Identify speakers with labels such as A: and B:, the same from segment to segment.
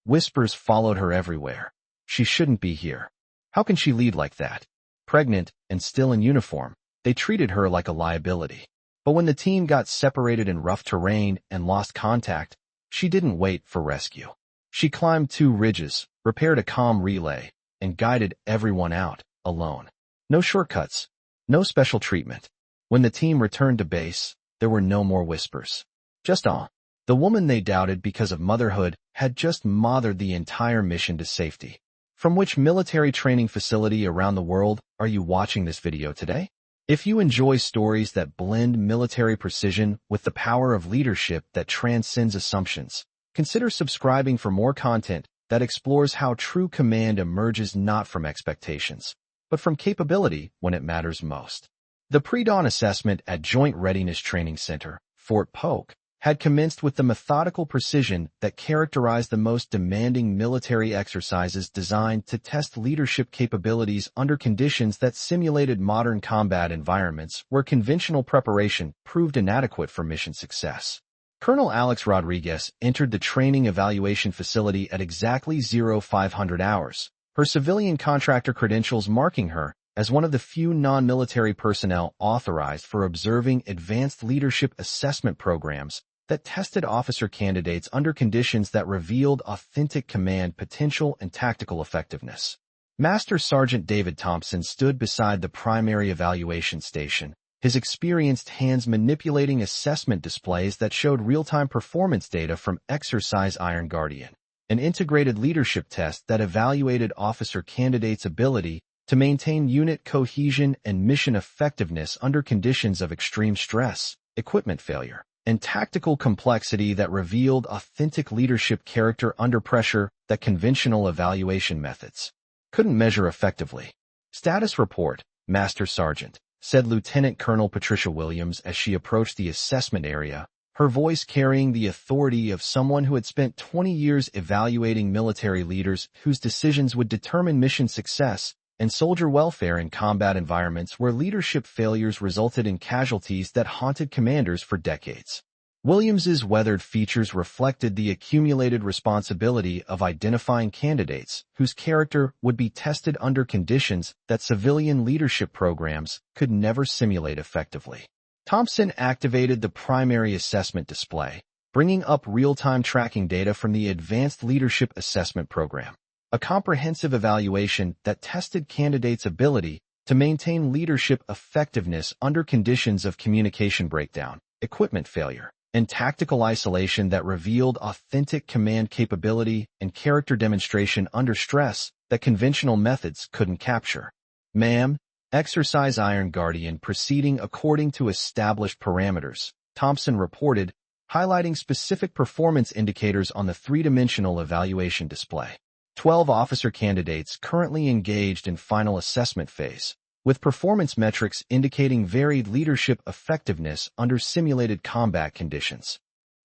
A: Whispers followed her everywhere. She shouldn't be here. How can she lead like that? Pregnant and still in uniform, they treated her like a liability. But when the team got separated in rough terrain and lost contact, she didn't wait for rescue. She climbed 2 ridges, repaired a comm relay, and guided everyone out, alone. No shortcuts, no special treatment. When the team returned to base, there were no more whispers. Just awe. The woman they doubted because of motherhood had just mothered the entire mission to safety. From which military training facility around the world are you watching this video today? If you enjoy stories that blend military precision with the power of leadership that transcends assumptions, consider subscribing for more content that explores how true command emerges not from expectations, but from capability when it matters most. The pre-dawn assessment at Joint Readiness Training Center, Fort Polk, had commenced with the methodical precision that characterized the most demanding military exercises designed to test leadership capabilities under conditions that simulated modern combat environments where conventional preparation proved inadequate for mission success. Colonel Alex Rodriguez entered the training evaluation facility at exactly 0500 hours, her civilian contractor credentials marking her as one of the few non-military personnel authorized for observing advanced leadership assessment programs that tested officer candidates under conditions that revealed authentic command potential and tactical effectiveness. Master Sergeant David Thompson stood beside the primary evaluation station, his experienced hands manipulating assessment displays that showed real-time performance data from Exercise Iron Guardian, an integrated leadership test that evaluated officer candidates' ability to maintain unit cohesion and mission effectiveness under conditions of extreme stress, equipment failure, and tactical complexity that revealed authentic leadership character under pressure that conventional evaluation methods couldn't measure effectively. Status report, Master Sergeant, said Lieutenant Colonel Patricia Williams as she approached the assessment area, her voice carrying the authority of someone who had spent 20 years evaluating military leaders whose decisions would determine mission success and soldier welfare in combat environments where leadership failures resulted in casualties that haunted commanders for decades. Williams's weathered features reflected the accumulated responsibility of identifying candidates whose character would be tested under conditions that civilian leadership programs could never simulate effectively. Thompson activated the primary assessment display, bringing up real-time tracking data from the Advanced Leadership Assessment Program, a comprehensive evaluation that tested candidates' ability to maintain leadership effectiveness under conditions of communication breakdown, equipment failure, and tactical isolation that revealed authentic command capability and character demonstration under stress that conventional methods couldn't capture. Ma'am, Exercise Iron Guardian proceeding according to established parameters, Thompson reported, highlighting specific performance indicators on the three-dimensional evaluation display. 12 officer candidates currently engaged in final assessment phase, with performance metrics indicating varied leadership effectiveness under simulated combat conditions.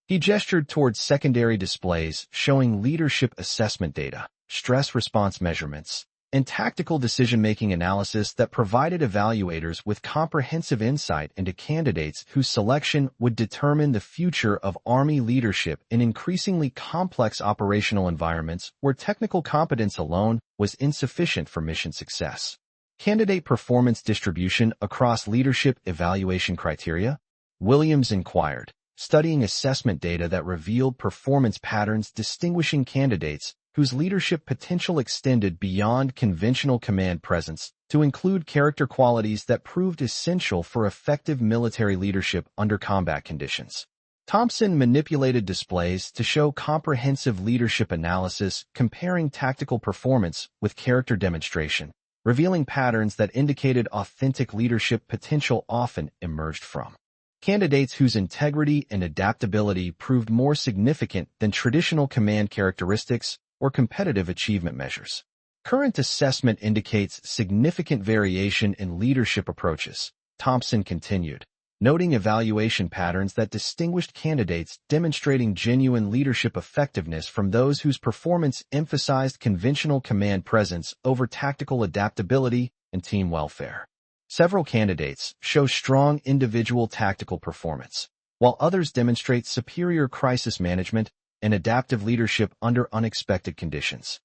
A: He gestured towards secondary displays showing leadership assessment data, stress response measurements, and tactical decision-making analysis that provided evaluators with comprehensive insight into candidates whose selection would determine the future of Army leadership in increasingly complex operational environments where technical competence alone was insufficient for mission success. Candidate performance distribution across leadership evaluation criteria? Williams inquired, studying assessment data that revealed performance patterns distinguishing candidates whose leadership potential extended beyond conventional command presence to include character qualities that proved essential for effective military leadership under combat conditions. Thompson manipulated displays to show comprehensive leadership analysis comparing tactical performance with character demonstration, revealing patterns that indicated authentic leadership potential often emerged from candidates whose integrity and adaptability proved more significant than traditional command characteristics or competitive achievement measures. Current assessment indicates significant variation in leadership approaches, Thompson continued, noting evaluation patterns that distinguished candidates demonstrating genuine leadership effectiveness from those whose performance emphasized conventional command presence over tactical adaptability and team welfare. Several candidates show strong individual tactical performance, while others demonstrate superior crisis management and adaptive leadership under unexpected conditions.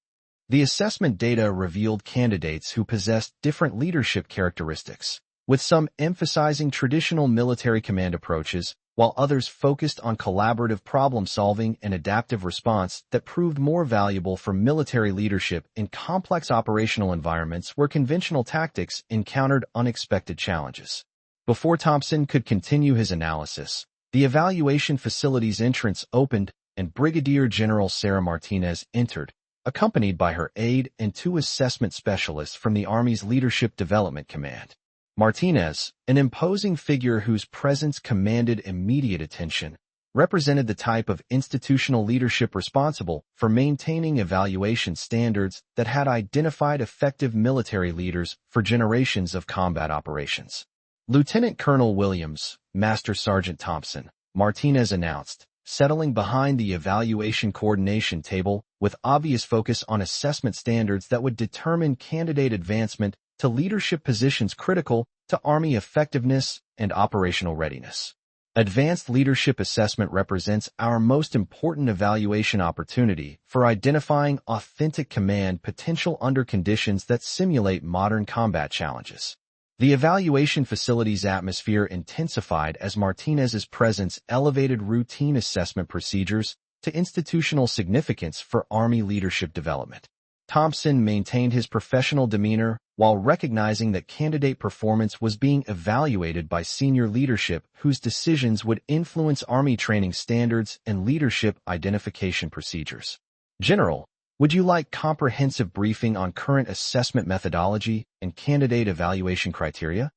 A: The assessment data revealed candidates who possessed different leadership characteristics, with some emphasizing traditional military command approaches, while others focused on collaborative problem-solving and adaptive response that proved more valuable for military leadership in complex operational environments where conventional tactics encountered unexpected challenges. Before Thompson could continue his analysis, the evaluation facility's entrance opened and Brigadier General Sarah Martinez entered, accompanied by her aide and two assessment specialists from the Army's Leadership Development Command. Martinez, an imposing figure whose presence commanded immediate attention, represented the type of institutional leadership responsible for maintaining evaluation standards that had identified effective military leaders for generations of combat operations. Lieutenant Colonel Williams, Master Sergeant Thompson, Martinez announced, settling behind the evaluation coordination table with obvious focus on assessment standards that would determine candidate advancement to leadership positions critical to Army effectiveness and operational readiness. Advanced Leadership Assessment represents our most important evaluation opportunity for identifying authentic command potential under conditions that simulate modern combat challenges. The evaluation facility's atmosphere intensified as Martinez's presence elevated routine assessment procedures to institutional significance for Army leadership development. Thompson maintained his professional demeanor while recognizing that candidate performance was being evaluated by senior leadership whose decisions would influence Army training standards and leadership identification procedures. General, would you like comprehensive briefing on current assessment methodology and candidate evaluation criteria?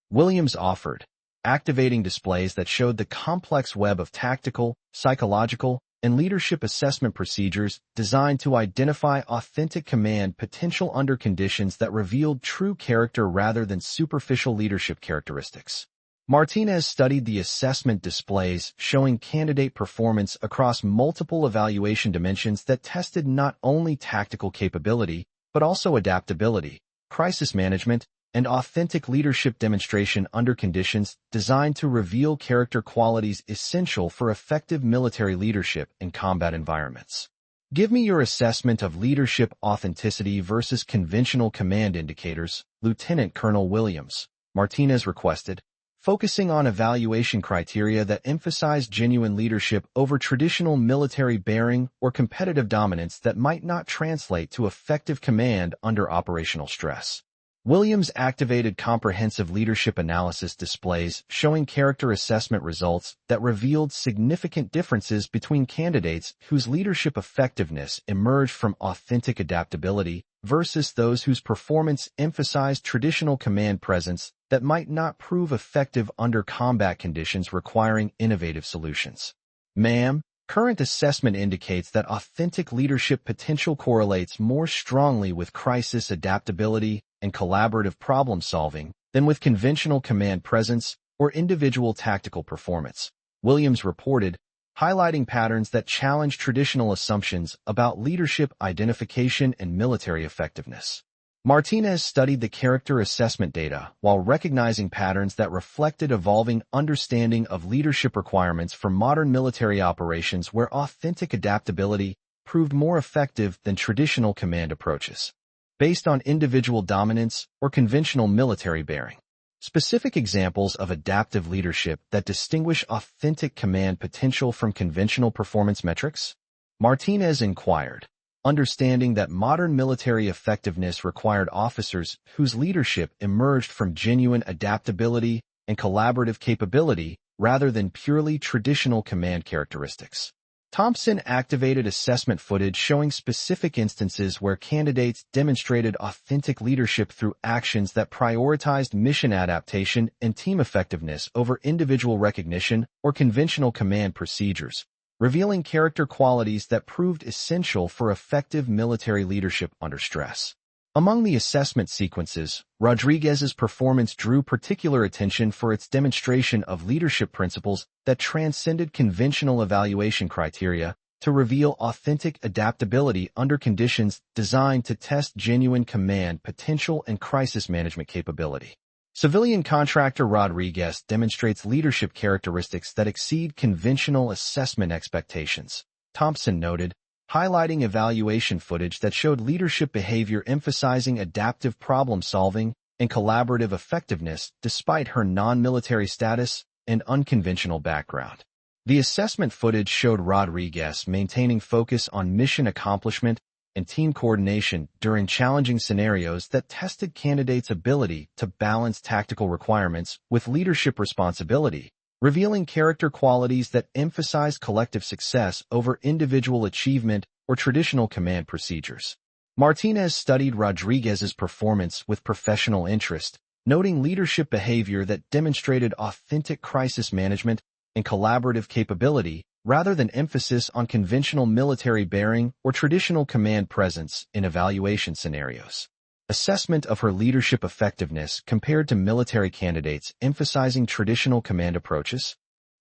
A: Williams offered, activating displays that showed the complex web of tactical, psychological, and leadership assessment procedures designed to identify authentic command potential under conditions that revealed true character rather than superficial leadership characteristics. Martinez studied the assessment displays showing candidate performance across multiple evaluation dimensions that tested not only tactical capability, but also adaptability, crisis management, and authentic leadership demonstration under conditions designed to reveal character qualities essential for effective military leadership in combat environments. Give me your assessment of leadership authenticity versus conventional command indicators, Lieutenant Colonel Williams, Martinez requested, focusing on evaluation criteria that emphasize genuine leadership over traditional military bearing or competitive dominance that might not translate to effective command under operational stress. Williams activated comprehensive leadership analysis displays showing character assessment results that revealed significant differences between candidates whose leadership effectiveness emerged from authentic adaptability versus those whose performance emphasized traditional command presence that might not prove effective under combat conditions requiring innovative solutions. Ma'am, current assessment indicates that authentic leadership potential correlates more strongly with crisis adaptability and collaborative problem-solving than with conventional command presence or individual tactical performance, Williams reported, highlighting patterns that challenge traditional assumptions about leadership identification and military effectiveness. Martinez studied the character assessment data while recognizing patterns that reflected evolving understanding of leadership requirements for modern military operations where authentic adaptability proved more effective than traditional command approaches, based on individual dominance or conventional military bearing. Specific examples of adaptive leadership that distinguish authentic command potential from conventional performance metrics? Martinez inquired, understanding that modern military effectiveness required officers whose leadership emerged from genuine adaptability and collaborative capability rather than purely traditional command characteristics. Thompson activated assessment footage showing specific instances where candidates demonstrated authentic leadership through actions that prioritized mission adaptation and team effectiveness over individual recognition or conventional command procedures, revealing character qualities that proved essential for effective military leadership under stress. Among the assessment sequences, Rodriguez's performance drew particular attention for its demonstration of leadership principles that transcended conventional evaluation criteria to reveal authentic adaptability under conditions designed to test genuine command potential and crisis management capability. Civilian contractor Rodriguez demonstrates leadership characteristics that exceed conventional assessment expectations, Thompson noted, highlighting evaluation footage that showed leadership behavior emphasizing adaptive problem-solving and collaborative effectiveness despite her non-military status and unconventional background. The assessment footage showed Rodriguez maintaining focus on mission accomplishment and team coordination during challenging scenarios that tested candidates' ability to balance tactical requirements with leadership responsibility, revealing character qualities that emphasize collective success over individual achievement or traditional command procedures. Martinez studied Rodriguez's performance with professional interest, noting leadership behavior that demonstrated authentic crisis management and collaborative capability rather than emphasis on conventional military bearing or traditional command presence in evaluation scenarios. Assessment of her leadership effectiveness compared to military candidates emphasizing traditional command approaches?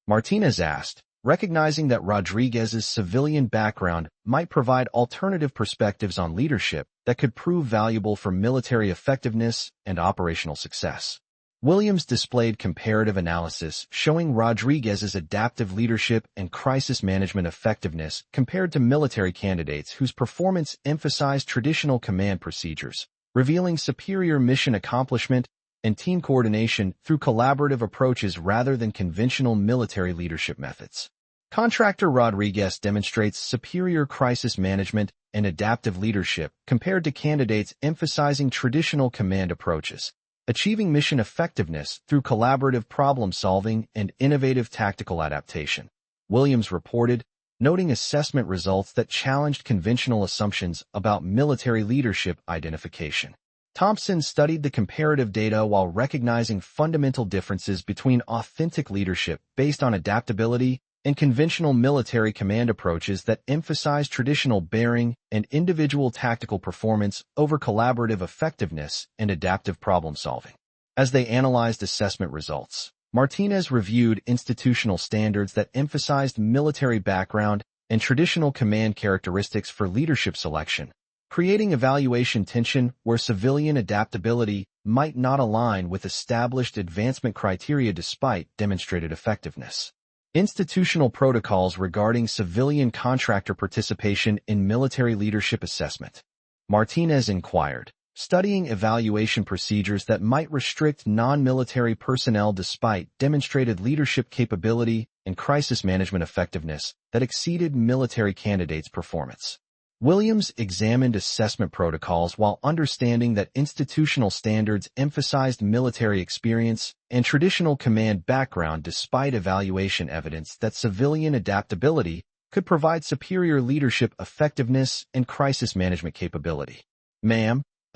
A: Martinez asked, recognizing that Rodriguez's civilian background might provide alternative perspectives on leadership that could prove valuable for military effectiveness and operational success. Williams displayed comparative analysis showing Rodriguez's adaptive leadership and crisis management effectiveness compared to military candidates whose performance emphasized traditional command procedures, revealing superior mission accomplishment and team coordination through collaborative approaches rather than conventional military leadership methods. Contractor Rodriguez demonstrates superior crisis management and adaptive leadership compared to candidates emphasizing traditional command approaches, achieving mission effectiveness through collaborative problem-solving and innovative tactical adaptation. Williams reported, noting assessment results that challenged conventional assumptions about military leadership identification. Thompson studied the comparative data while recognizing fundamental differences between authentic leadership based on adaptability and conventional military command approaches that emphasize traditional bearing and individual tactical performance over collaborative effectiveness and adaptive problem-solving. As they analyzed assessment results, Martinez reviewed institutional standards that emphasized military background and traditional command characteristics for leadership selection, creating evaluation tension where civilian adaptability might not align with established advancement criteria despite demonstrated effectiveness. Institutional protocols regarding civilian contractor participation in military leadership assessment. Martinez inquired, studying evaluation procedures that might restrict non-military personnel despite demonstrated leadership capability and crisis management effectiveness that exceeded military candidates' performance. Williams examined assessment protocols while understanding that institutional standards emphasized military experience and traditional command background despite evaluation evidence that civilian adaptability could provide superior leadership effectiveness and crisis management capability.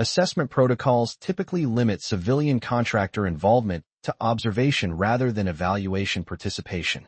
A: Assessment protocols typically limit civilian contractor involvement to observation rather than evaluation participation.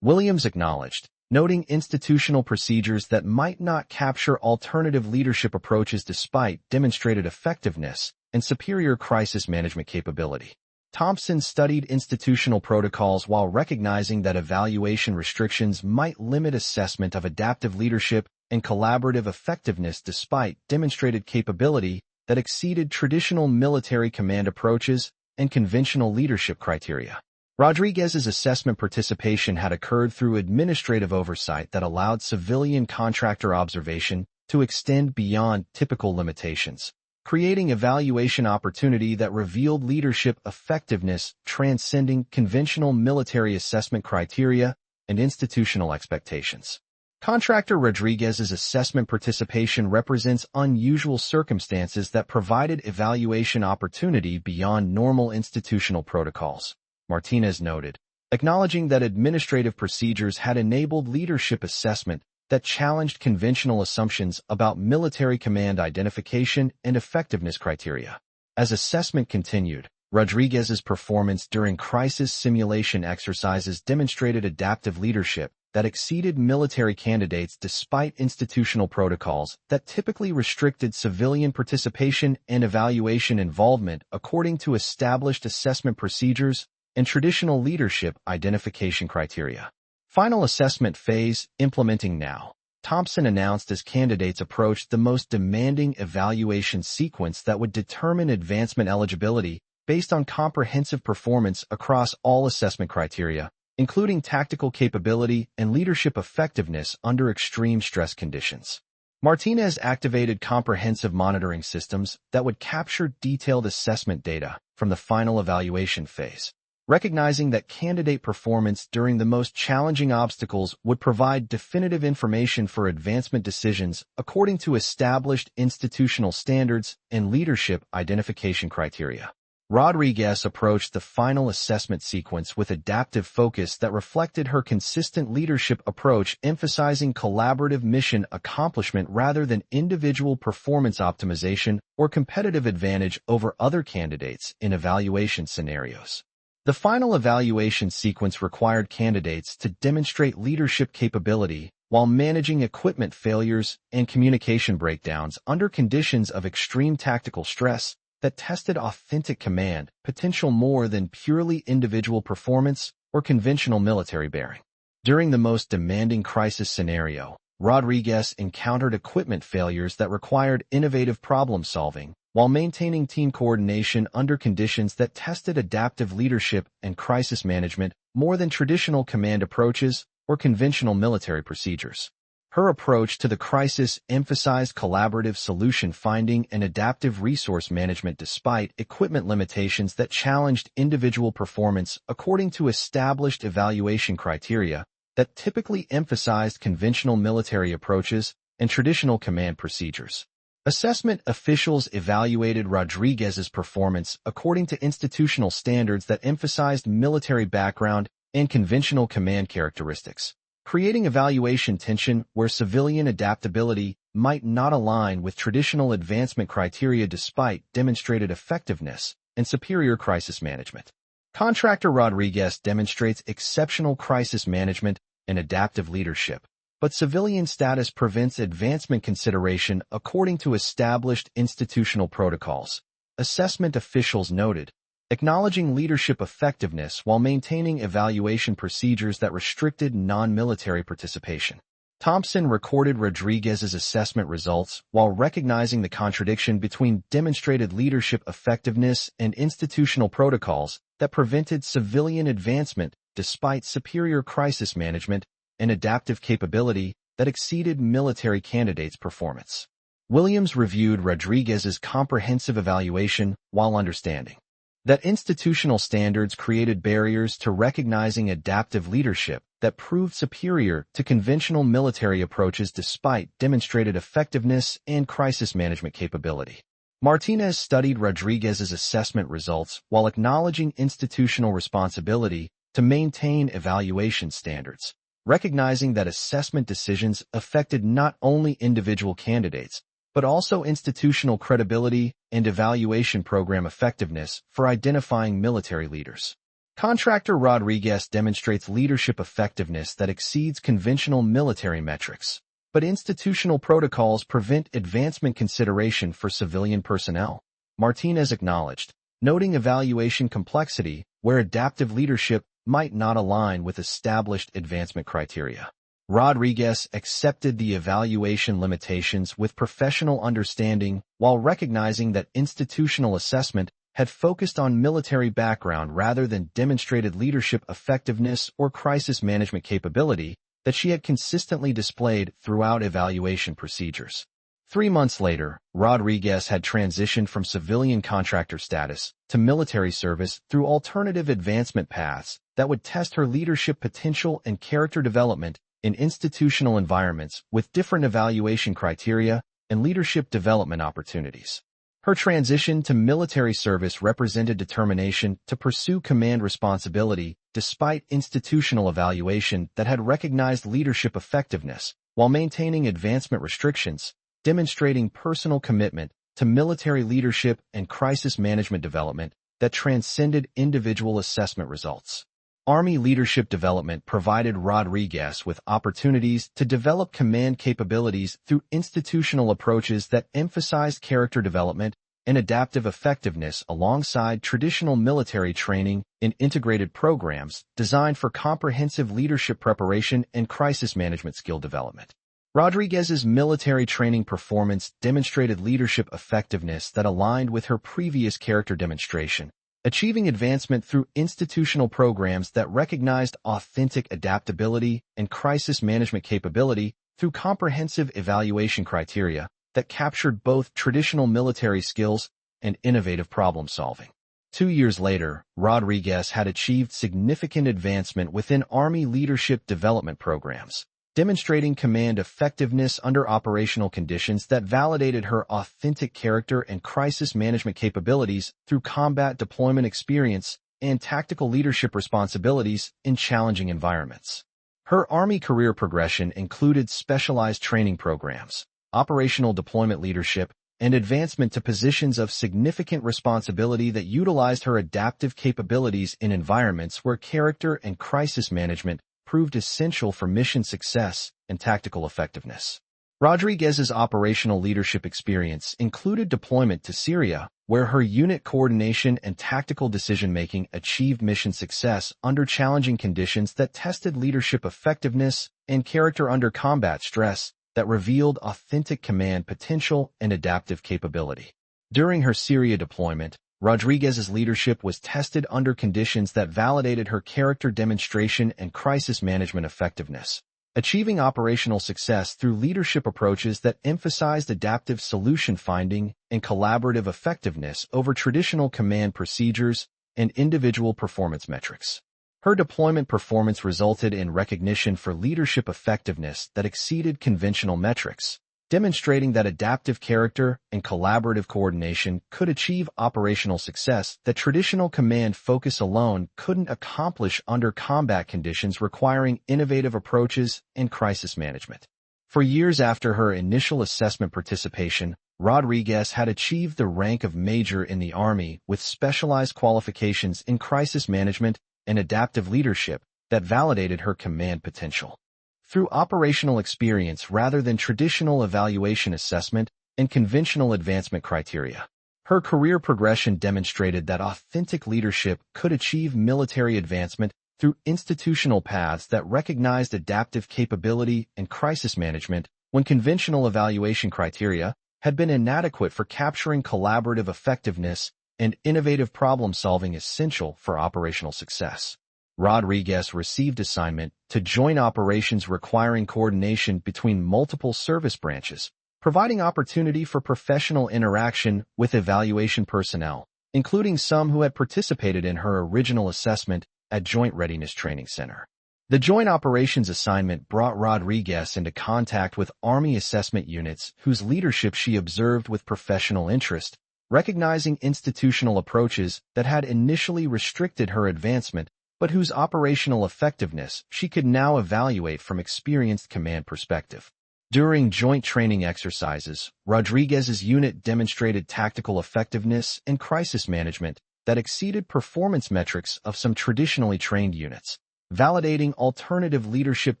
A: Williams acknowledged, noting institutional procedures that might not capture alternative leadership approaches despite demonstrated effectiveness and superior crisis management capability. Thompson studied institutional protocols while recognizing that evaluation restrictions might limit assessment of adaptive leadership and collaborative effectiveness despite demonstrated capability that exceeded traditional military command approaches and conventional leadership criteria. Rodriguez's assessment participation had occurred through administrative oversight that allowed civilian contractor observation to extend beyond typical limitations, creating evaluation opportunity that revealed leadership effectiveness transcending conventional military assessment criteria and institutional expectations. Contractor Rodriguez's assessment participation represents unusual circumstances that provided evaluation opportunity beyond normal institutional protocols, Martinez noted, acknowledging that administrative procedures had enabled leadership assessment that challenged conventional assumptions about military command identification and effectiveness criteria. As assessment continued, Rodriguez's performance during crisis simulation exercises demonstrated adaptive leadership that exceeded military candidates despite institutional protocols that typically restricted civilian participation and evaluation involvement according to established assessment procedures and traditional leadership identification criteria. Final assessment phase, implementing now. Thompson announced as candidates approached the most demanding evaluation sequence that would determine advancement eligibility based on comprehensive performance across all assessment criteria, including tactical capability and leadership effectiveness under extreme stress conditions. Martinez activated comprehensive monitoring systems that would capture detailed assessment data from the final evaluation phase, recognizing that candidate performance during the most challenging obstacles would provide definitive information for advancement decisions according to established institutional standards and leadership identification criteria. Rodriguez approached the final assessment sequence with adaptive focus that reflected her consistent leadership approach, emphasizing collaborative mission accomplishment rather than individual performance optimization or competitive advantage over other candidates in evaluation scenarios. The final evaluation sequence required candidates to demonstrate leadership capability while managing equipment failures and communication breakdowns under conditions of extreme tactical stress that tested authentic command potential more than purely individual performance or conventional military bearing. During the most demanding crisis scenario, Rodriguez encountered equipment failures that required innovative problem-solving while maintaining team coordination under conditions that tested adaptive leadership and crisis management more than traditional command approaches or conventional military procedures. Her approach to the crisis emphasized collaborative solution finding and adaptive resource management despite equipment limitations that challenged individual performance according to established evaluation criteria that typically emphasized conventional military approaches and traditional command procedures. Assessment officials evaluated Rodriguez's performance according to institutional standards that emphasized military background and conventional command characteristics, creating evaluation tension where civilian adaptability might not align with traditional advancement criteria despite demonstrated effectiveness and superior crisis management. Contractor Rodriguez demonstrates exceptional crisis management and adaptive leadership, but civilian status prevents advancement consideration according to established institutional protocols, assessment officials noted, acknowledging leadership effectiveness while maintaining evaluation procedures that restricted non-military participation. Thompson recorded Rodriguez's assessment results while recognizing the contradiction between demonstrated leadership effectiveness and institutional protocols that prevented civilian advancement despite superior crisis management and adaptive capability that exceeded military candidates' performance. Williams reviewed Rodriguez's comprehensive evaluation while understanding that institutional standards created barriers to recognizing adaptive leadership that proved superior to conventional military approaches despite demonstrated effectiveness and crisis management capability. Martinez studied Rodriguez's assessment results while acknowledging institutional responsibility to maintain evaluation standards, recognizing that assessment decisions affected not only individual candidates, but also institutional credibility and evaluation program effectiveness for identifying military leaders. Contractor Rodriguez demonstrates leadership effectiveness that exceeds conventional military metrics, but institutional protocols prevent advancement consideration for civilian personnel, Martinez acknowledged, noting evaluation complexity where adaptive leadership might not align with established advancement criteria. Rodriguez accepted the evaluation limitations with professional understanding while recognizing that institutional assessment had focused on military background rather than demonstrated leadership effectiveness or crisis management capability that she had consistently displayed throughout evaluation procedures. 3 months later, Rodriguez had transitioned from civilian contractor status to military service through alternative advancement paths that would test her leadership potential and character development in institutional environments with different evaluation criteria and leadership development opportunities. Her transition to military service represented determination to pursue command responsibility despite institutional evaluation that had recognized leadership effectiveness while maintaining advancement restrictions, demonstrating personal commitment to military leadership and crisis management development that transcended individual assessment results. Army leadership development provided Rodriguez with opportunities to develop command capabilities through institutional approaches that emphasized character development and adaptive effectiveness alongside traditional military training in integrated programs designed for comprehensive leadership preparation and crisis management skill development. Rodriguez's military training performance demonstrated leadership effectiveness that aligned with her previous character demonstration, achieving advancement through institutional programs that recognized authentic adaptability and crisis management capability through comprehensive evaluation criteria that captured both traditional military skills and innovative problem-solving. 2 years later, Rodriguez had achieved significant advancement within Army leadership development programs, demonstrating command effectiveness under operational conditions that validated her authentic character and crisis management capabilities through combat deployment experience and tactical leadership responsibilities in challenging environments. Her Army career progression included specialized training programs, operational deployment leadership, and advancement to positions of significant responsibility that utilized her adaptive capabilities in environments where character and crisis management proved essential for mission success and tactical effectiveness. Rodriguez's operational leadership experience included deployment to Syria, where her unit coordination and tactical decision-making achieved mission success under challenging conditions that tested leadership effectiveness and character under combat stress that revealed authentic command potential and adaptive capability. During her Syria deployment, Rodriguez's leadership was tested under conditions that validated her character demonstration and crisis management effectiveness, achieving operational success through leadership approaches that emphasized adaptive solution finding and collaborative effectiveness over traditional command procedures and individual performance metrics. Her deployment performance resulted in recognition for leadership effectiveness that exceeded conventional metrics, demonstrating that adaptive character and collaborative coordination could achieve operational success that traditional command focus alone couldn't accomplish under combat conditions requiring innovative approaches and crisis management. For years after her initial assessment participation, Rodriguez had achieved the rank of major in the Army with specialized qualifications in crisis management and adaptive leadership that validated her command potential. Through operational experience rather than traditional evaluation assessment and conventional advancement criteria, her career progression demonstrated that authentic leadership could achieve military advancement through institutional paths that recognized adaptive capability and crisis management when conventional evaluation criteria had been inadequate for capturing collaborative effectiveness and innovative problem-solving essential for operational success. Rodriguez received assignment to joint operations requiring coordination between multiple service branches, providing opportunity for professional interaction with evaluation personnel, including some who had participated in her original assessment at Joint Readiness Training Center. The joint operations assignment brought Rodriguez into contact with Army assessment units whose leadership she observed with professional interest, recognizing institutional approaches that had initially restricted her advancement but whose operational effectiveness she could now evaluate from experienced command perspective. During joint training exercises, Rodriguez's unit demonstrated tactical effectiveness and crisis management that exceeded performance metrics of some traditionally trained units, validating alternative leadership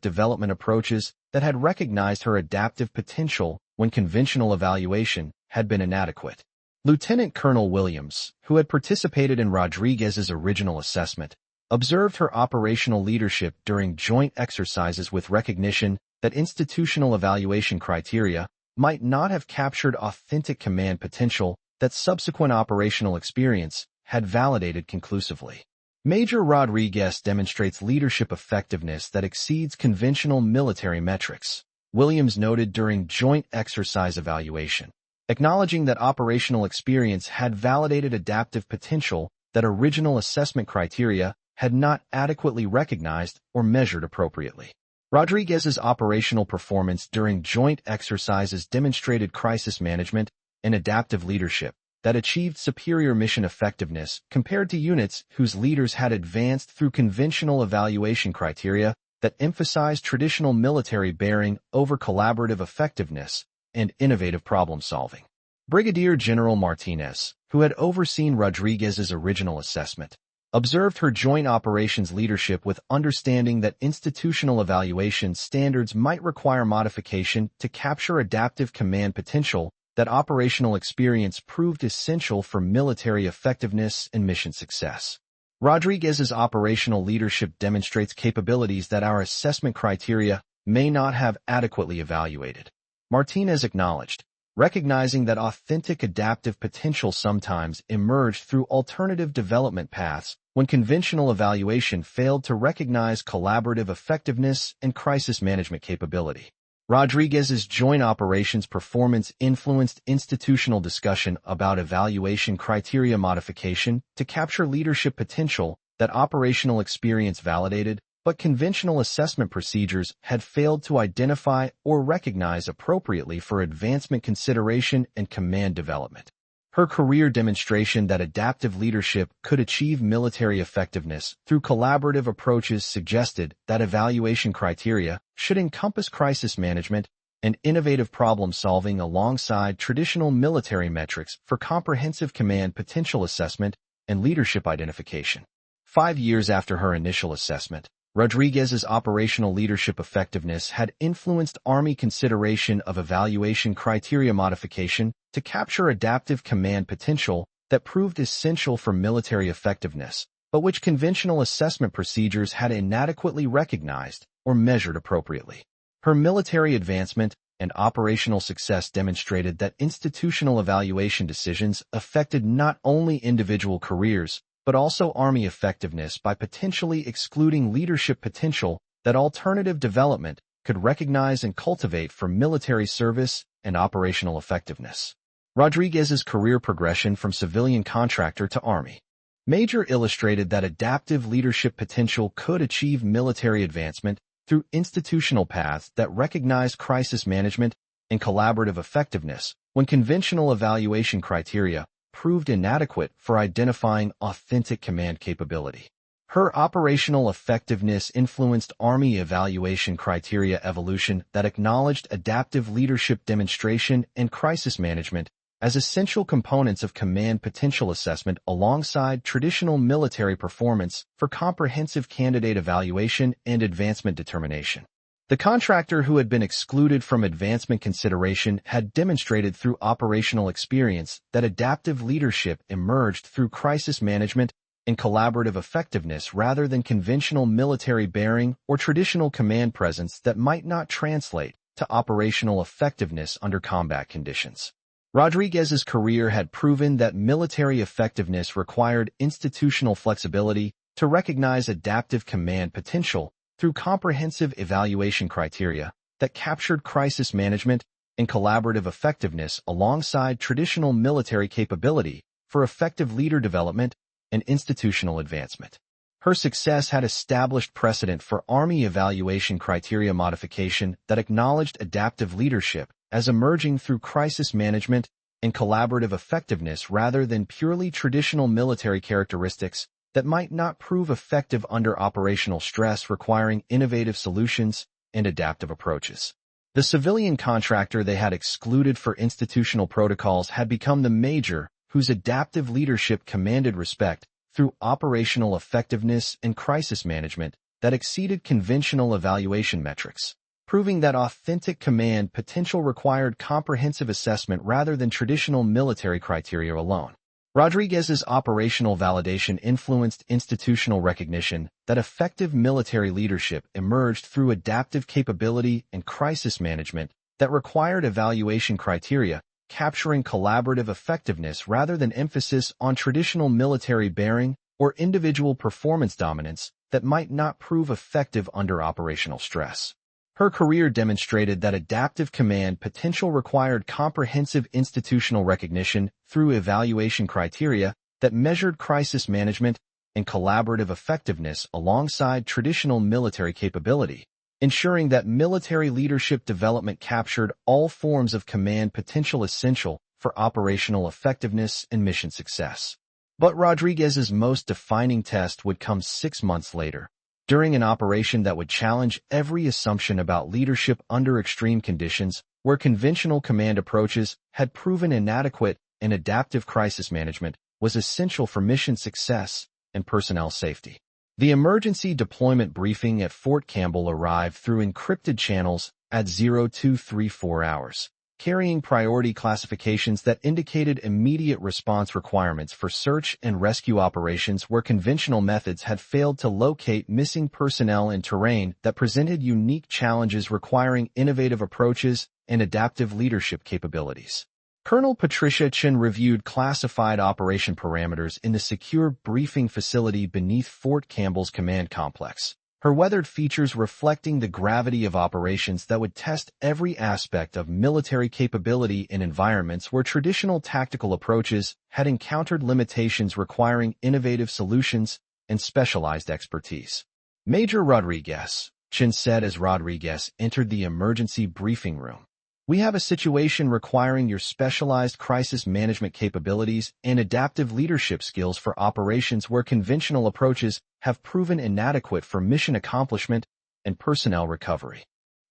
A: development approaches that had recognized her adaptive potential when conventional evaluation had been inadequate. Lieutenant Colonel Williams, who had participated in Rodriguez's original assessment, observed her operational leadership during joint exercises with recognition that institutional evaluation criteria might not have captured authentic command potential that subsequent operational experience had validated conclusively. Major Rodriguez demonstrates leadership effectiveness that exceeds conventional military metrics, Williams noted during joint exercise evaluation, acknowledging that operational experience had validated adaptive potential that original assessment criteria had not adequately recognized or measured appropriately. Rodriguez's operational performance during joint exercises demonstrated crisis management and adaptive leadership that achieved superior mission effectiveness compared to units whose leaders had advanced through conventional evaluation criteria that emphasized traditional military bearing over collaborative effectiveness and innovative problem-solving. Brigadier General Martinez, who had overseen Rodriguez's original assessment, observed her joint operations leadership with understanding that institutional evaluation standards might require modification to capture adaptive command potential that operational experience proved essential for military effectiveness and mission success. Rodriguez's operational leadership demonstrates capabilities that our assessment criteria may not have adequately evaluated. Martinez acknowledged, recognizing that authentic adaptive potential sometimes emerged through alternative development paths when conventional evaluation failed to recognize collaborative effectiveness and crisis management capability. Rodriguez's joint operations performance influenced institutional discussion about evaluation criteria modification to capture leadership potential that operational experience validated, but conventional assessment procedures had failed to identify or recognize appropriately for advancement consideration and command development. Her career demonstration that adaptive leadership could achieve military effectiveness through collaborative approaches suggested that evaluation criteria should encompass crisis management and innovative problem-solving alongside traditional military metrics for comprehensive command potential assessment and leadership identification. 5 years after her initial assessment, Rodriguez's operational leadership effectiveness had influenced Army consideration of evaluation criteria modification to capture adaptive command potential that proved essential for military effectiveness, but which conventional assessment procedures had inadequately recognized or measured appropriately. Her military advancement and operational success demonstrated that institutional evaluation decisions affected not only individual careers, but also Army effectiveness by potentially excluding leadership potential that alternative development could recognize and cultivate for military service and operational effectiveness. Rodriguez's career progression from civilian contractor to Army Major illustrated that adaptive leadership potential could achieve military advancement through institutional paths that recognize crisis management and collaborative effectiveness when conventional evaluation criteria proved inadequate for identifying authentic command capability. Her operational effectiveness influenced Army evaluation criteria evolution that acknowledged adaptive leadership demonstration and crisis management as essential components of command potential assessment alongside traditional military performance for comprehensive candidate evaluation and advancement determination. The contractor who had been excluded from advancement consideration had demonstrated through operational experience that adaptive leadership emerged through crisis management and collaborative effectiveness rather than conventional military bearing or traditional command presence that might not translate to operational effectiveness under combat conditions. Rodriguez's career had proven that military effectiveness required institutional flexibility to recognize adaptive command potential through comprehensive evaluation criteria that captured crisis management and collaborative effectiveness alongside traditional military capability for effective leader development and institutional advancement. Her success had established precedent for Army evaluation criteria modification that acknowledged adaptive leadership as emerging through crisis management and collaborative effectiveness rather than purely traditional military characteristics that might not prove effective under operational stress requiring innovative solutions and adaptive approaches. The civilian contractor they had excluded for institutional protocols had become the major whose adaptive leadership commanded respect through operational effectiveness and crisis management that exceeded conventional evaluation metrics, proving that authentic command potential required comprehensive assessment rather than traditional military criteria alone. Rodriguez's operational validation influenced institutional recognition that effective military leadership emerged through adaptive capability and crisis management that required evaluation criteria capturing collaborative effectiveness rather than emphasis on traditional military bearing or individual performance dominance that might not prove effective under operational stress. Her career demonstrated that adaptive command potential required comprehensive institutional recognition through evaluation criteria that measured crisis management and collaborative effectiveness alongside traditional military capability, ensuring that military leadership development captured all forms of command potential essential for operational effectiveness and mission success. But Rodriguez's most defining test would come 6 months later, during an operation that would challenge every assumption about leadership under extreme conditions, where conventional command approaches had proven inadequate and adaptive crisis management was essential for mission success and personnel safety. The emergency deployment briefing at Fort Campbell arrived through encrypted channels at 0234 hours, carrying priority classifications that indicated immediate response requirements for search and rescue operations where conventional methods had failed to locate missing personnel in terrain that presented unique challenges requiring innovative approaches and adaptive leadership capabilities. Colonel Patricia Chen reviewed classified operation parameters in the secure briefing facility beneath Fort Campbell's command complex, her weathered features reflecting the gravity of operations that would test every aspect of military capability in environments where traditional tactical approaches had encountered limitations requiring innovative solutions and specialized expertise. Major Rodriguez, Chen said as Rodriguez entered the emergency briefing room. We have a situation requiring your specialized crisis management capabilities and adaptive leadership skills for operations where conventional approaches have proven inadequate for mission accomplishment and personnel recovery.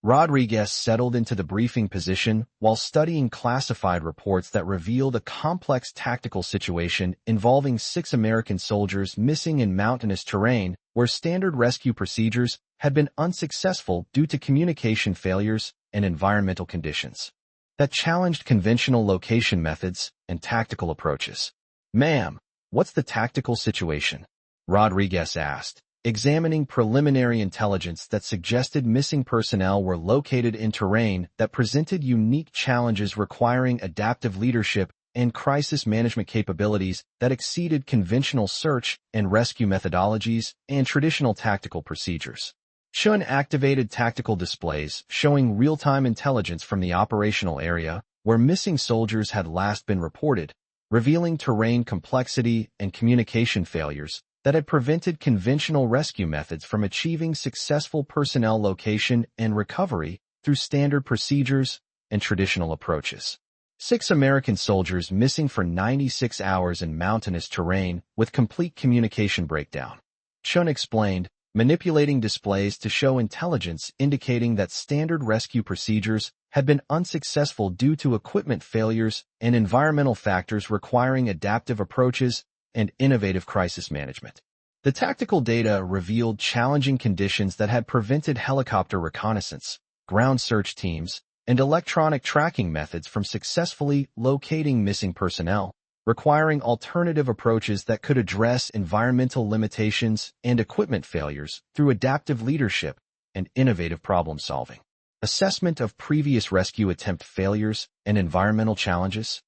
A: Rodriguez settled into the briefing position while studying classified reports that revealed a complex tactical situation involving 6 American soldiers missing in mountainous terrain where standard rescue procedures had been unsuccessful due to communication failures and environmental conditions that challenged conventional location methods and tactical approaches. "Ma'am, what's the tactical situation?" Rodriguez asked, examining preliminary intelligence that suggested missing personnel were located in terrain that presented unique challenges requiring adaptive leadership and crisis management capabilities that exceeded conventional search and rescue methodologies and traditional tactical procedures. Chun activated tactical displays showing real-time intelligence from the operational area where missing soldiers had last been reported, revealing terrain complexity and communication failures that had prevented conventional rescue methods from achieving successful personnel location and recovery through standard procedures and traditional approaches. 6 American soldiers missing for 96 hours in mountainous terrain with complete communication breakdown. Chun explained, manipulating displays to show intelligence indicating that standard rescue procedures had been unsuccessful due to equipment failures and environmental factors requiring adaptive approaches and innovative crisis management. The tactical data revealed challenging conditions that had prevented helicopter reconnaissance, ground search teams, and electronic tracking methods from successfully locating missing personnel, requiring alternative approaches that could address environmental limitations and equipment failures through adaptive leadership and innovative problem-solving. Assessment of previous rescue attempt failures and environmental challenges?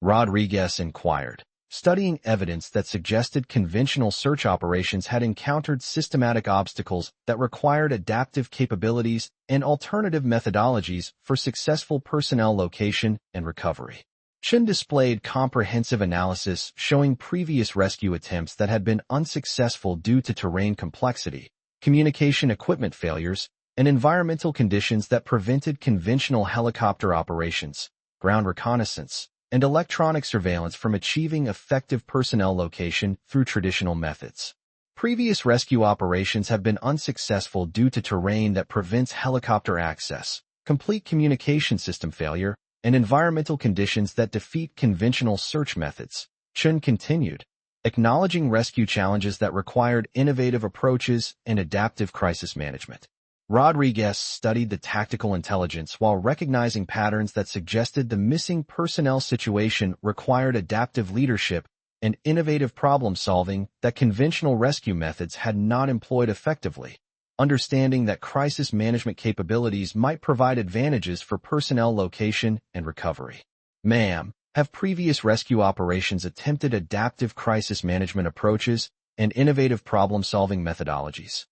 A: Rodriguez inquired, studying evidence that suggested conventional search operations had encountered systematic obstacles that required adaptive capabilities and alternative methodologies for successful personnel location and recovery. Chen displayed comprehensive analysis showing previous rescue attempts that had been unsuccessful due to terrain complexity, communication equipment failures, and environmental conditions that prevented conventional helicopter operations, ground reconnaissance, and electronic surveillance from achieving effective personnel location through traditional methods. Previous rescue operations have been unsuccessful due to terrain that prevents helicopter access, complete communication system failure, and environmental conditions that defeat conventional search methods. Chun continued, acknowledging rescue challenges that required innovative approaches and adaptive crisis management. Rodriguez studied the tactical intelligence while recognizing patterns that suggested the missing personnel situation required adaptive leadership and innovative problem-solving that conventional rescue methods had not employed effectively. Understanding that crisis management capabilities might provide advantages for personnel location and recovery. "Ma'am, have previous rescue operations attempted adaptive crisis management approaches and innovative problem-solving methodologies?"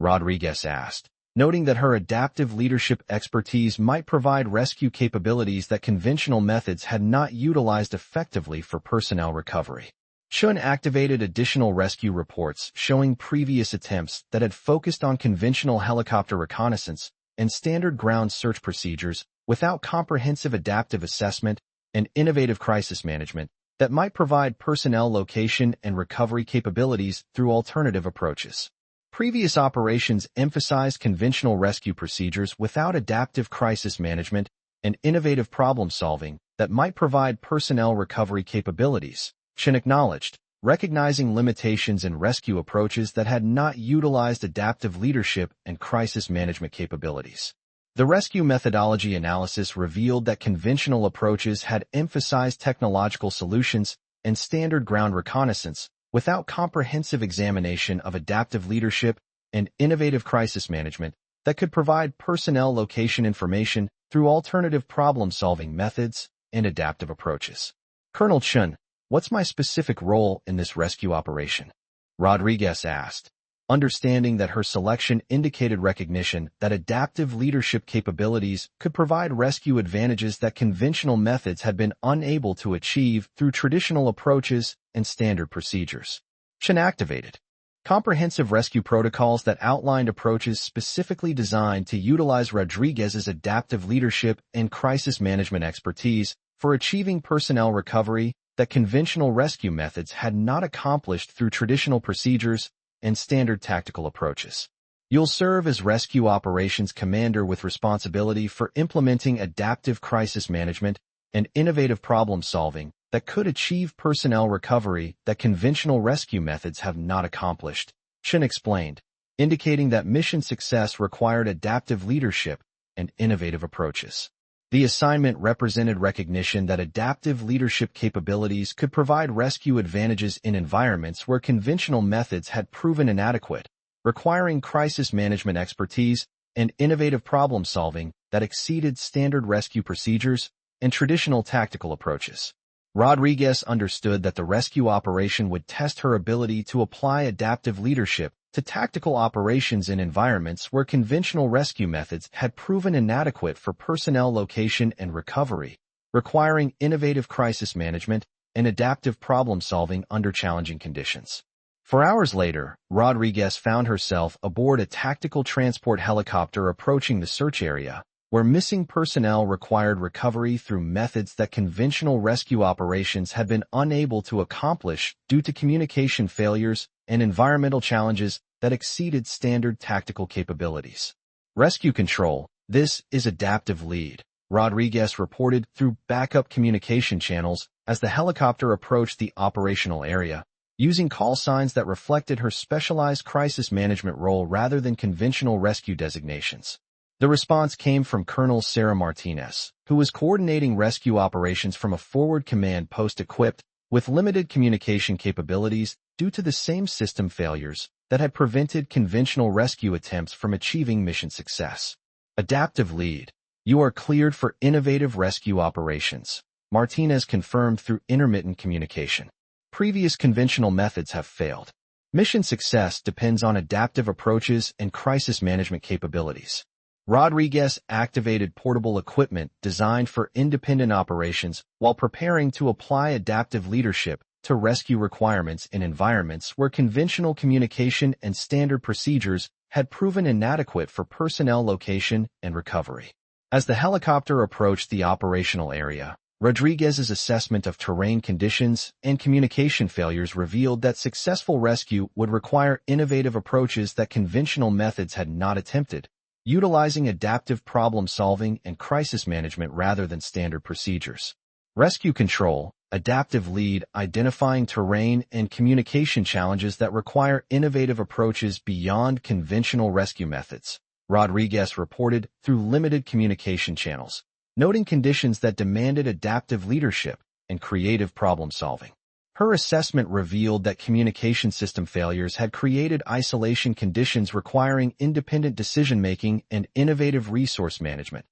A: Rodriguez asked, noting that her adaptive leadership expertise might provide rescue capabilities that conventional methods had not utilized effectively for personnel recovery. Chun activated additional rescue reports showing previous attempts that had focused on conventional helicopter reconnaissance and standard ground search procedures without comprehensive adaptive assessment and innovative crisis management that might provide personnel location and recovery capabilities through alternative approaches. Previous operations emphasized conventional rescue procedures without adaptive crisis management and innovative problem-solving that might provide personnel recovery capabilities. Chen acknowledged, recognizing limitations in rescue approaches that had not utilized adaptive leadership and crisis management capabilities. The rescue methodology analysis revealed that conventional approaches had emphasized technological solutions and standard ground reconnaissance without comprehensive examination of adaptive leadership and innovative crisis management that could provide personnel location information through alternative problem-solving methods and adaptive approaches. Colonel Chun, what's my specific role in this rescue operation? Rodriguez asked, understanding that her selection indicated recognition that adaptive leadership capabilities could provide rescue advantages that conventional methods had been unable to achieve through traditional approaches and standard procedures. Chun activated comprehensive rescue protocols that outlined approaches specifically designed to utilize Rodriguez's adaptive leadership and crisis management expertise for achieving personnel recovery that conventional rescue methods had not accomplished through traditional procedures and standard tactical approaches. You'll serve as Rescue Operations Commander with responsibility for implementing adaptive crisis management and innovative problem-solving that could achieve personnel recovery that conventional rescue methods have not accomplished, Chun explained, indicating that mission success required adaptive leadership and innovative approaches. The assignment represented recognition that adaptive leadership capabilities could provide rescue advantages in environments where conventional methods had proven inadequate, requiring crisis management expertise and innovative problem-solving that exceeded standard rescue procedures and traditional tactical approaches. Rodriguez understood that the rescue operation would test her ability to apply adaptive leadership to tactical operations in environments where conventional rescue methods had proven inadequate for personnel location and recovery, requiring innovative crisis management and adaptive problem-solving under challenging conditions. 4 hours later, Rodriguez found herself aboard a tactical transport helicopter approaching the search area, where missing personnel required recovery through methods that conventional rescue operations had been unable to accomplish due to communication failures and environmental challenges that exceeded standard tactical capabilities. Rescue control, this is adaptive lead, Rodriguez reported through backup communication channels as the helicopter approached the operational area, using call signs that reflected her specialized crisis management role rather than conventional rescue designations. The response came from Colonel Sarah Martinez, who was coordinating rescue operations from a forward command post equipped with limited communication capabilities due to the same system failures that had prevented conventional rescue attempts from achieving mission success. Adaptive lead, you are cleared for innovative rescue operations, Martinez confirmed through intermittent communication. Previous conventional methods have failed. Mission success depends on adaptive approaches and crisis management capabilities. Rodriguez activated portable equipment designed for independent operations while preparing to apply adaptive leadership to rescue requirements in environments where conventional communication and standard procedures had proven inadequate for personnel location and recovery. As the helicopter approached the operational area, Rodriguez's assessment of terrain conditions and communication failures revealed that successful rescue would require innovative approaches that conventional methods had not attempted, utilizing adaptive problem-solving and crisis management rather than standard procedures. Rescue control, adaptive lead, identifying terrain and communication challenges that require innovative approaches beyond conventional rescue methods, Rodriguez reported through limited communication channels, noting conditions that demanded adaptive leadership and creative problem-solving. Her assessment revealed that communication system failures had created isolation conditions requiring independent decision-making and innovative resource management,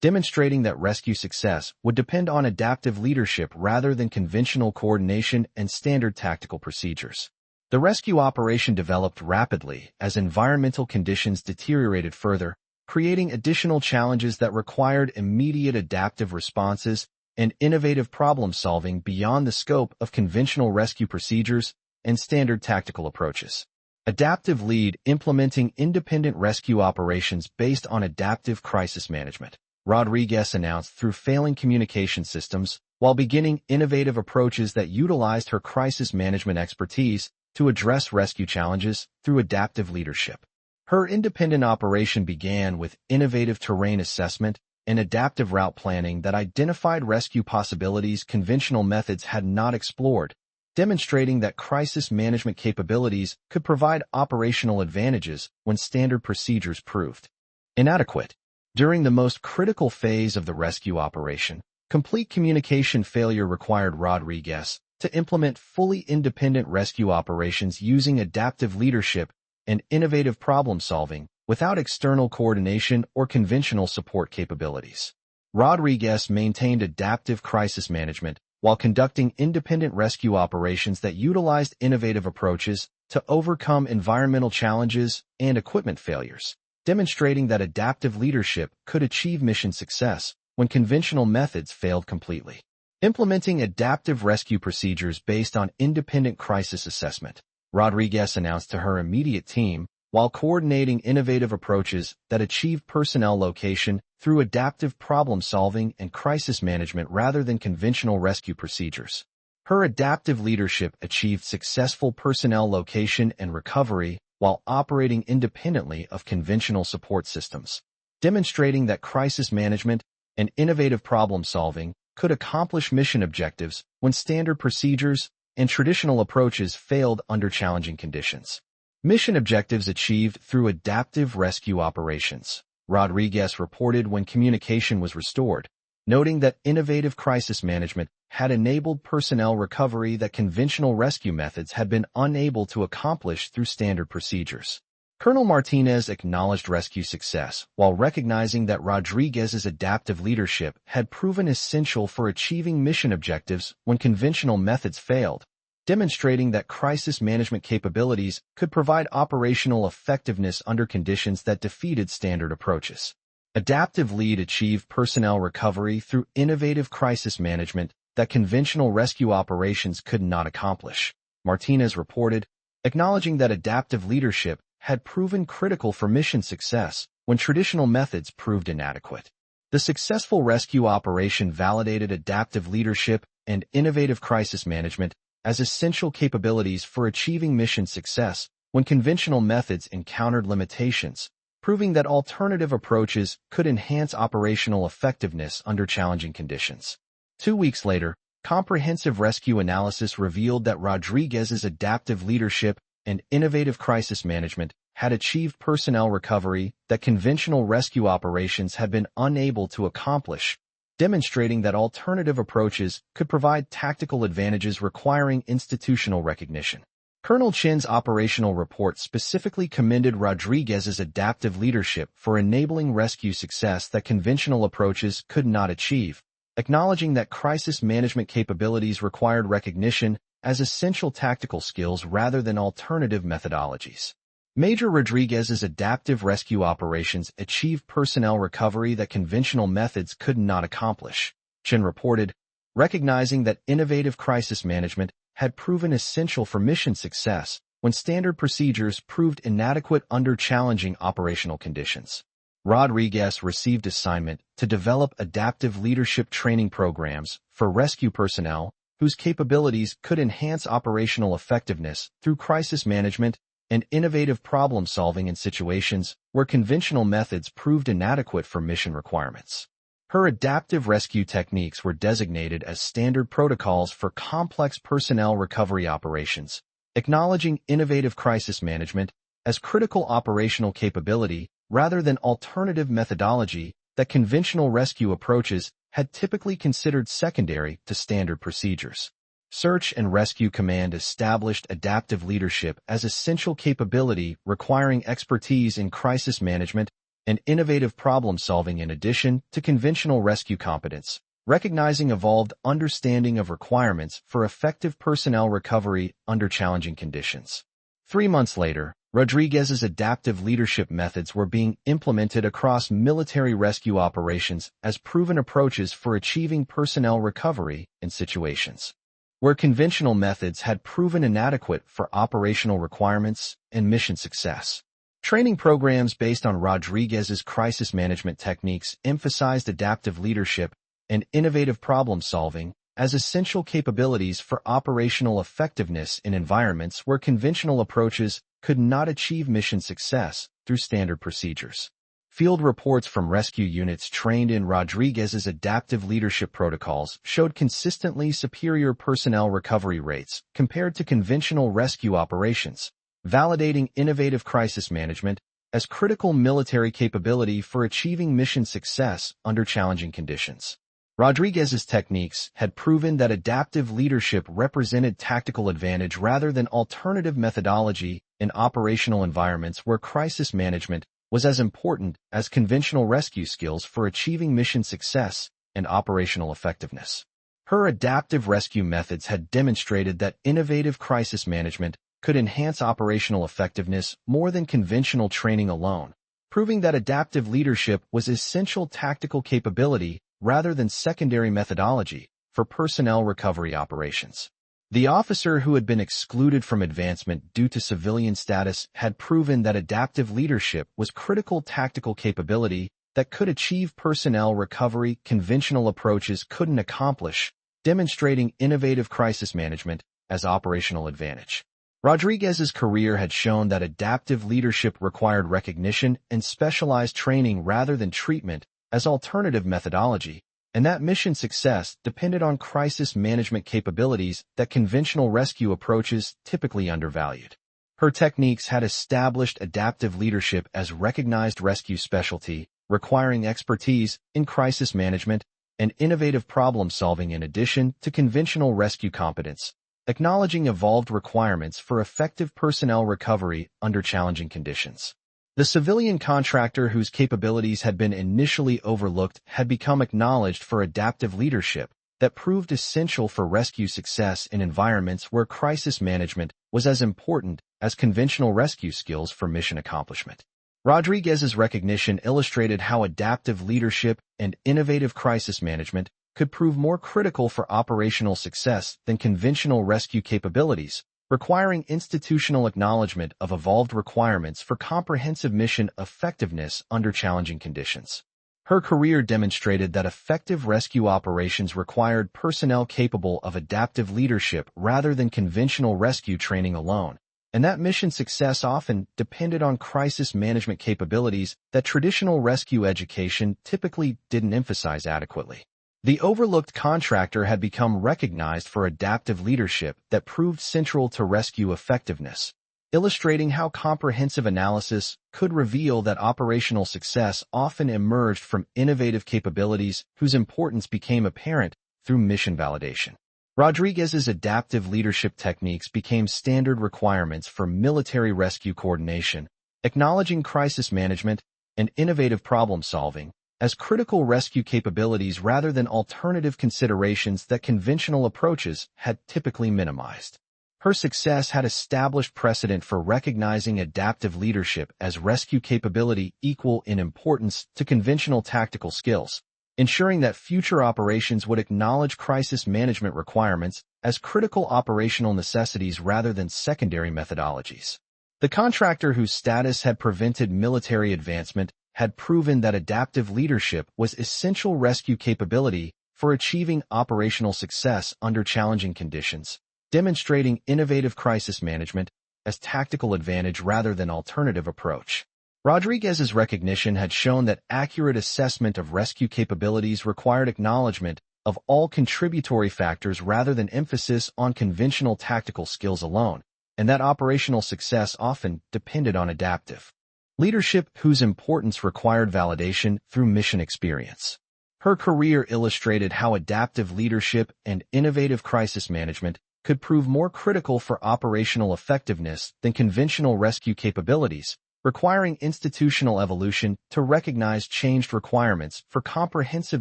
A: demonstrating that rescue success would depend on adaptive leadership rather than conventional coordination and standard tactical procedures. The rescue operation developed rapidly as environmental conditions deteriorated further, creating additional challenges that required immediate adaptive responses and innovative problem-solving beyond the scope of conventional rescue procedures and standard tactical approaches. Adaptive lead, implementing independent rescue operations based on adaptive crisis management, Rodriguez announced through failing communication systems while beginning innovative approaches that utilized her crisis management expertise to address rescue challenges through adaptive leadership. Her independent operation began with innovative terrain assessment and adaptive route planning that identified rescue possibilities conventional methods had not explored, demonstrating that crisis management capabilities could provide operational advantages when standard procedures proved inadequate. During the most critical phase of the rescue operation, complete communication failure required Rodriguez to implement fully independent rescue operations using adaptive leadership and innovative problem-solving without external coordination or conventional support capabilities. Rodriguez maintained adaptive crisis management while conducting independent rescue operations that utilized innovative approaches to overcome environmental challenges and equipment failures, demonstrating that adaptive leadership could achieve mission success when conventional methods failed completely. Implementing adaptive rescue procedures based on independent crisis assessment, Rodriguez announced to her immediate team, while coordinating innovative approaches that achieve personnel location through adaptive problem-solving and crisis management rather than conventional rescue procedures. Her adaptive leadership achieved successful personnel location and recovery while operating independently of conventional support systems, demonstrating that crisis management and innovative problem-solving could accomplish mission objectives when standard procedures and traditional approaches failed under challenging conditions. Mission objectives achieved through adaptive rescue operations, Rodriguez reported when communication was restored, noting that innovative crisis management had enabled personnel recovery that conventional rescue methods had been unable to accomplish through standard procedures. Colonel Martinez acknowledged rescue success while recognizing that Rodriguez's adaptive leadership had proven essential for achieving mission objectives when conventional methods failed, demonstrating that crisis management capabilities could provide operational effectiveness under conditions that defeated standard approaches. Adaptive lead achieved personnel recovery through innovative crisis management that conventional rescue operations could not accomplish, Martinez reported, acknowledging that adaptive leadership had proven critical for mission success when traditional methods proved inadequate. The successful rescue operation validated adaptive leadership and innovative crisis management as essential capabilities for achieving mission success when conventional methods encountered limitations, proving that alternative approaches could enhance operational effectiveness under challenging conditions. 2 weeks later, comprehensive rescue analysis revealed that Rodriguez's adaptive leadership and innovative crisis management had achieved personnel recovery that conventional rescue operations had been unable to accomplish, demonstrating that alternative approaches could provide tactical advantages requiring institutional recognition. Colonel Chin's operational report specifically commended Rodriguez's adaptive leadership for enabling rescue success that conventional approaches could not achieve, acknowledging that crisis management capabilities required recognition as essential tactical skills rather than alternative methodologies. Major Rodriguez's adaptive rescue operations achieved personnel recovery that conventional methods could not accomplish, Chin reported, recognizing that innovative crisis management had proven essential for mission success when standard procedures proved inadequate under challenging operational conditions. Rodriguez received assignment to develop adaptive leadership training programs for rescue personnel whose capabilities could enhance operational effectiveness through crisis management and innovative problem-solving in situations where conventional methods proved inadequate for mission requirements. Her adaptive rescue techniques were designated as standard protocols for complex personnel recovery operations, acknowledging innovative crisis management as critical operational capability rather than alternative methodology that conventional rescue approaches had typically considered secondary to standard procedures. Search and Rescue Command established adaptive leadership as essential capability requiring expertise in crisis management and innovative problem-solving in addition to conventional rescue competence, recognizing evolved understanding of requirements for effective personnel recovery under challenging conditions. 3 months later, Rodriguez's adaptive leadership methods were being implemented across military rescue operations as proven approaches for achieving personnel recovery in situations where conventional methods had proven inadequate for operational requirements and mission success. Training programs based on Rodriguez's crisis management techniques emphasized adaptive leadership and innovative problem-solving as essential capabilities for operational effectiveness in environments where conventional approaches could not achieve mission success through standard procedures. Field reports from rescue units trained in Rodriguez's adaptive leadership protocols showed consistently superior personnel recovery rates compared to conventional rescue operations, validating innovative crisis management as critical military capability for achieving mission success under challenging conditions. Rodriguez's techniques had proven that adaptive leadership represented tactical advantage rather than alternative methodology in operational environments where crisis management was as important as conventional rescue skills for achieving mission success and operational effectiveness. Her adaptive rescue methods had demonstrated that innovative crisis management could enhance operational effectiveness more than conventional training alone, proving that adaptive leadership was essential tactical capability rather than secondary methodology for personnel recovery operations. The officer who had been excluded from advancement due to civilian status had proven that adaptive leadership was critical tactical capability that could achieve personnel recovery conventional approaches couldn't accomplish, demonstrating innovative crisis management as operational advantage. Rodriguez's career had shown that adaptive leadership required recognition and specialized training rather than treatment as alternative methodology, and that mission success depended on crisis management capabilities that conventional rescue approaches typically undervalued. Her techniques had established adaptive leadership as recognized rescue specialty, requiring expertise in crisis management and innovative problem-solving in addition to conventional rescue competence, acknowledging evolved requirements for effective personnel recovery under challenging conditions. The civilian contractor whose capabilities had been initially overlooked had become acknowledged for adaptive leadership that proved essential for rescue success in environments where crisis management was as important as conventional rescue skills for mission accomplishment. Rodriguez's recognition illustrated how adaptive leadership and innovative crisis management could prove more critical for operational success than conventional rescue capabilities, requiring institutional acknowledgement of evolved requirements for comprehensive mission effectiveness under challenging conditions. Her career demonstrated that effective rescue operations required personnel capable of adaptive leadership rather than conventional rescue training alone, and that mission success often depended on crisis management capabilities that traditional rescue education typically didn't emphasize adequately. The overlooked contractor had become recognized for adaptive leadership that proved central to rescue effectiveness, illustrating how comprehensive analysis could reveal that operational success often emerged from innovative capabilities whose importance became apparent through mission validation. Rodriguez's adaptive leadership techniques became standard requirements for military rescue coordination, acknowledging crisis management and innovative problem-solving as critical rescue capabilities rather than alternative considerations that conventional approaches had typically minimized. Her success had established precedent for recognizing adaptive leadership as rescue capability equal in importance to conventional tactical skills, ensuring that future operations would acknowledge crisis management requirements as critical operational necessities rather than secondary methodologies. The contractor whose status had prevented military advancement had proven that adaptive leadership was essential rescue capability for achieving operational success under challenging conditions, demonstrating innovative crisis management as tactical advantage rather than alternative approach. Rodriguez's recognition had shown that accurate assessment of rescue capabilities required acknowledgement of all contributory factors rather than emphasis on conventional tactical skills alone, and that operational success often depended on adaptive leadership whose importance required validation through mission experience. Her career illustrated how adaptive leadership and innovative crisis management could prove more critical for operational effectiveness than conventional rescue capabilities, requiring institutional evolution to recognize changed requirements for comprehensive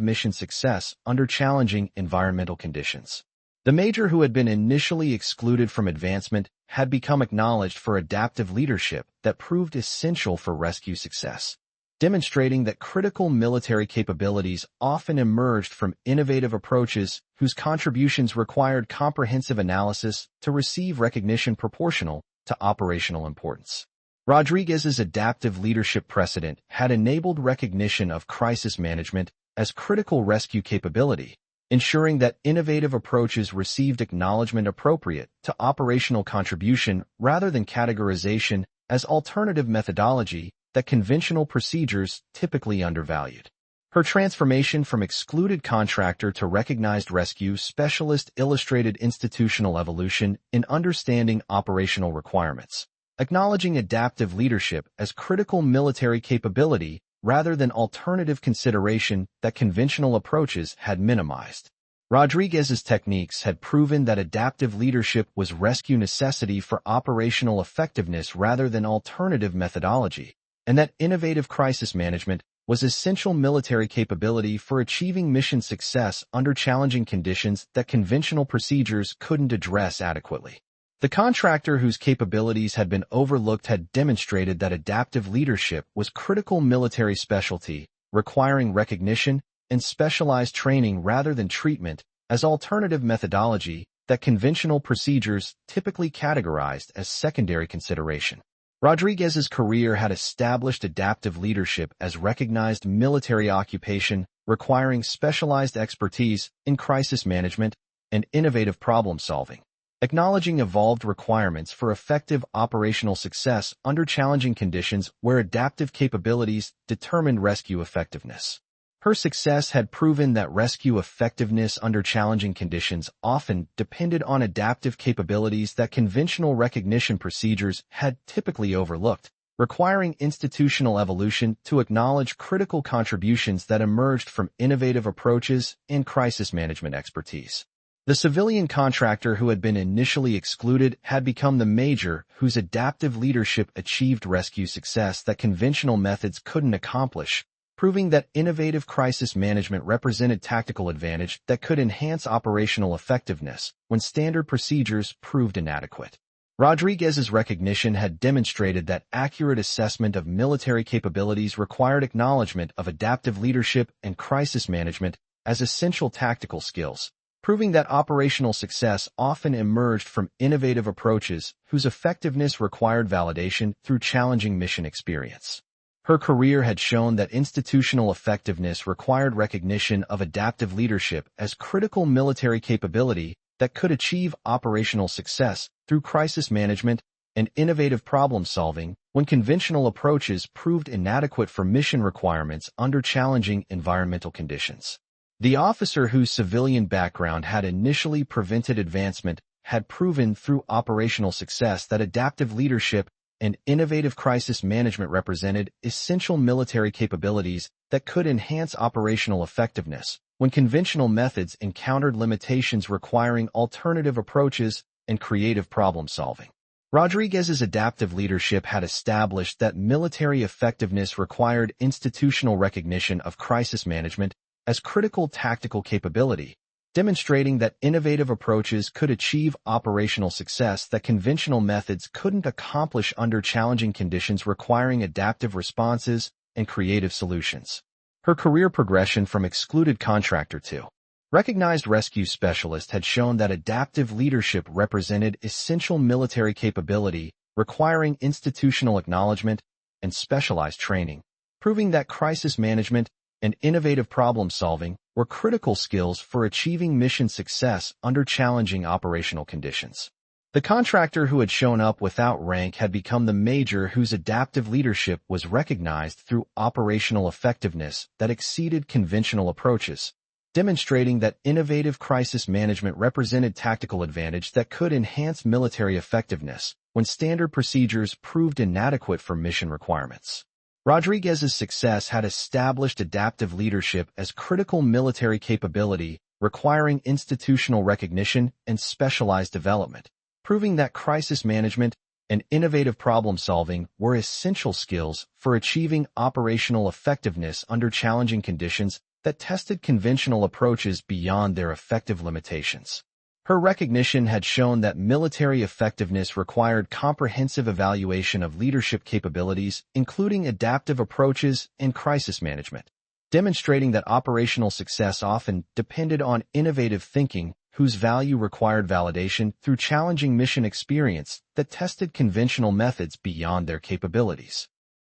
A: mission success under challenging environmental conditions. The major who had been initially excluded from advancement had become acknowledged for adaptive leadership that proved essential for rescue success, demonstrating that critical military capabilities often emerged from innovative approaches whose contributions required comprehensive analysis to receive recognition proportional to operational importance. Rodriguez's adaptive leadership precedent had enabled recognition of crisis management as critical rescue capability, ensuring that innovative approaches received acknowledgement appropriate to operational contribution rather than categorization as alternative methodology that conventional procedures typically undervalued. Her transformation from excluded contractor to recognized rescue specialist illustrated institutional evolution in understanding operational requirements, acknowledging adaptive leadership as critical military capability rather than alternative consideration that conventional approaches had minimized. Rodriguez's techniques had proven that adaptive leadership was rescue necessity for operational effectiveness rather than alternative methodology, and that innovative crisis management was essential military capability for achieving mission success under challenging conditions that conventional procedures couldn't address adequately. The contractor whose capabilities had been overlooked had demonstrated that adaptive leadership was critical military specialty, requiring recognition and specialized training rather than treatment as alternative methodology that conventional procedures typically categorized as secondary consideration. Rodriguez's career had established adaptive leadership as recognized military occupation, requiring specialized expertise in crisis management and innovative problem-solving. Acknowledging evolved requirements for effective operational success under challenging conditions where adaptive capabilities determined rescue effectiveness. Her success had proven that rescue effectiveness under challenging conditions often depended on adaptive capabilities that conventional recognition procedures had typically overlooked, requiring institutional evolution to acknowledge critical contributions that emerged from innovative approaches and crisis management expertise. The civilian contractor who had been initially excluded had become the major whose adaptive leadership achieved rescue success that conventional methods couldn't accomplish, proving that innovative crisis management represented tactical advantage that could enhance operational effectiveness when standard procedures proved inadequate. Rodriguez's recognition had demonstrated that accurate assessment of military capabilities required acknowledgement of adaptive leadership and crisis management as essential tactical skills, proving that operational success often emerged from innovative approaches whose effectiveness required validation through challenging mission experience. Her career had shown that institutional effectiveness required recognition of adaptive leadership as critical military capability that could achieve operational success through crisis management and innovative problem-solving when conventional approaches proved inadequate for mission requirements under challenging environmental conditions. The officer whose civilian background had initially prevented advancement had proven through operational success that adaptive leadership and innovative crisis management represented essential military capabilities that could enhance operational effectiveness when conventional methods encountered limitations requiring alternative approaches and creative problem-solving. Rodriguez's adaptive leadership had established that military effectiveness required institutional recognition of crisis management as critical tactical capability, demonstrating that innovative approaches could achieve operational success that conventional methods couldn't accomplish under challenging conditions requiring adaptive responses and creative solutions. Her career progression from excluded contractor to recognized rescue specialist had shown that adaptive leadership represented essential military capability requiring institutional acknowledgement and specialized training, proving that crisis management and innovative problem-solving were critical skills for achieving mission success under challenging operational conditions. The contractor who had shown up without rank had become the major whose adaptive leadership was recognized through operational effectiveness that exceeded conventional approaches, demonstrating that innovative crisis management represented tactical advantage that could enhance military effectiveness when standard procedures proved inadequate for mission requirements. Rodriguez's success had established adaptive leadership as critical military capability requiring institutional recognition and specialized development, proving that crisis management and innovative problem-solving were essential skills for achieving operational effectiveness under challenging conditions that tested conventional approaches beyond their effective limitations. Her recognition had shown that military effectiveness required comprehensive evaluation of leadership capabilities, including adaptive approaches and crisis management, demonstrating that operational success often depended on innovative thinking whose value required validation through challenging mission experience that tested conventional methods beyond their capabilities.